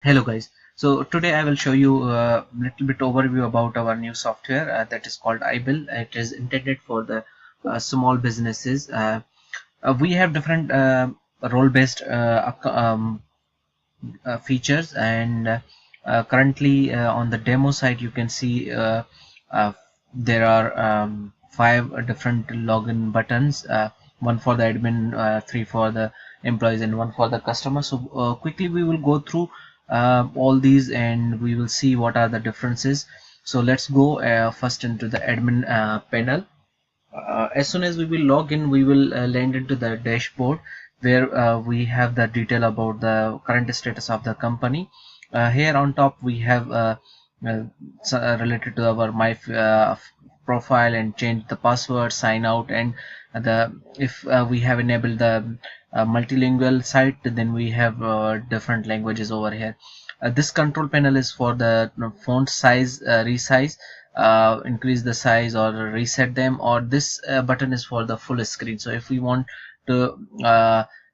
Hello guys, so today I will show you a little bit overview about our new software that is called iBill. It is intended for the small businesses. We have different role-based features, and currently on the demo site you can see uh, there are 5 different login buttons, one for the admin, 3 for the employees, and 1 for the customer. So quickly we will go through all these and we will see what are the differences. So let's go first into the admin panel. As soon as we will log in, we will land into the dashboard where we have the detail about the current status of the company. Here on top we have related to our my profile, and change the password, sign out, and the if we have enabled the multilingual site, then we have different languages over here. This control panel is for the font size, resize, increase the size or reset them, or this button is for the full screen. So if we want to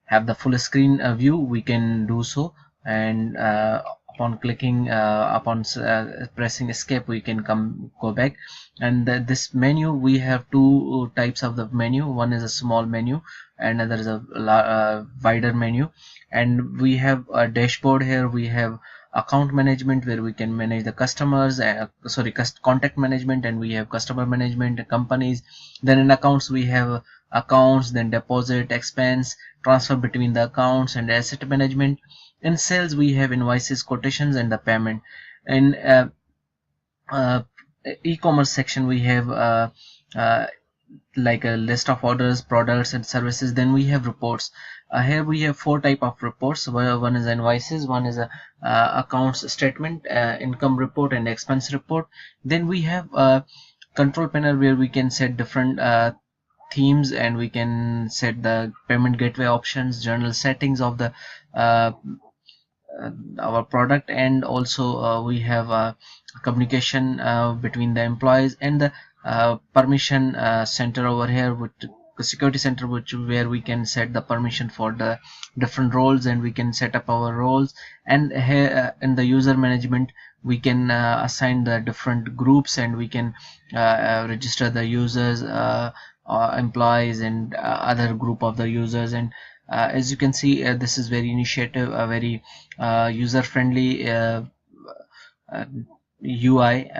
have the full screen view, we can do so, and upon clicking pressing escape, we can go back. And this menu, we have two types of the menu. One is a small menu and another is a wider menu. And we have a dashboard. Here we have account management, where we can manage the customers, contact management, and we have customer management, companies. Then in accounts we have accounts, then deposit, expense, transfer between the accounts, and asset management. In sales we have invoices, quotations, and the payment. In uh, e-commerce section we have uh, like a list of orders, products, and services. Then we have reports. Here we have 4 type of reports. One is invoices, one is a accounts statement, income report, and expense report. Then we have a control panel where we can set different themes, and we can set the payment gateway options, general settings of the uh, our product, and also we have communication between the employees, and the permission center over here, with the security center, where we can set the permission for the different roles, and we can set up our roles. And here in the user management, we can assign the different groups, and we can register the users, employees, and other group of the users. And as you can see, this is very initiative, very user friendly UI,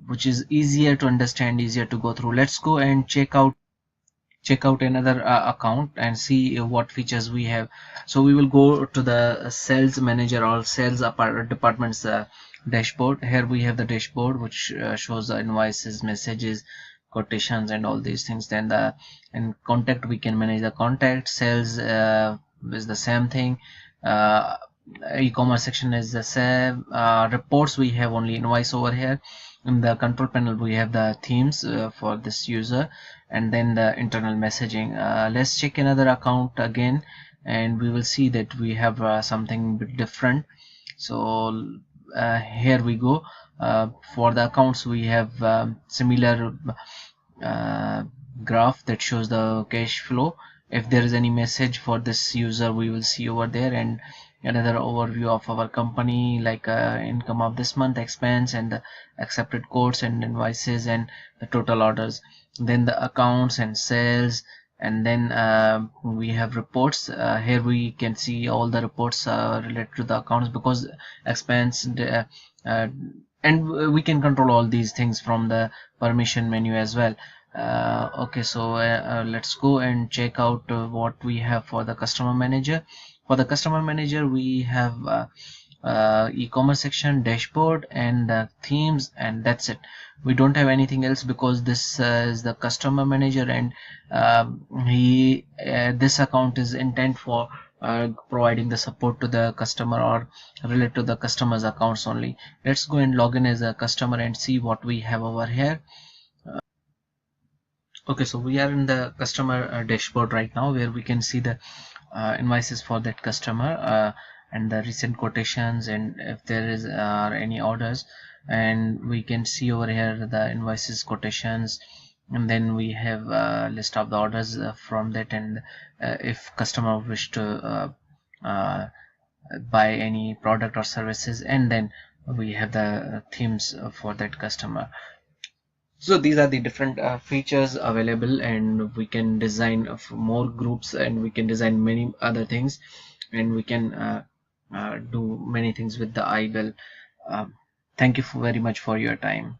which is easier to understand, easier to go through. Let's go and check out another account and see what features we have. So we will go to the sales manager or sales department's dashboard. Here we have the dashboard, which shows the invoices, messages, quotations, and all these things. Then in contact, we can manage the contact. Sales is the same thing. E-commerce section is the same. Reports, we have only invoice over here. In the control panel we have the themes for this user, and then the internal messaging. Let's check another account again, and we will see that we have something bit different. So here we go. For the accounts, we have similar graph that shows the cash flow. If there is any message for this user, we will see over there, and another overview of our company, like income of this month, expense, and the accepted quotes and invoices, and the total orders. Then the accounts and sales, and then we have reports. Here we can see all the reports related to the accounts, because expense, and we can control all these things from the permission menu as well. Okay, so let's go and check out what we have for the customer manager. For the customer manager, we have e-commerce section, dashboard, and themes, and that's it. We don't have anything else, because this is the customer manager, and this account is intent for providing the support to the customer, or relate to the customer's accounts only. Let's go and log in as a customer and see what we have over here. Okay, so we are in the customer dashboard right now, where we can see the invoices for that customer, and the recent quotations, and if there is any orders. And we can see over here the invoices, quotations, and then we have a list of the orders from that. And if customer wish to buy any product or services, and then we have the themes for that customer. So these are the different features available, and we can design more groups, and we can design many other things, and we can do many things with the iBill. Thank you very much for your time.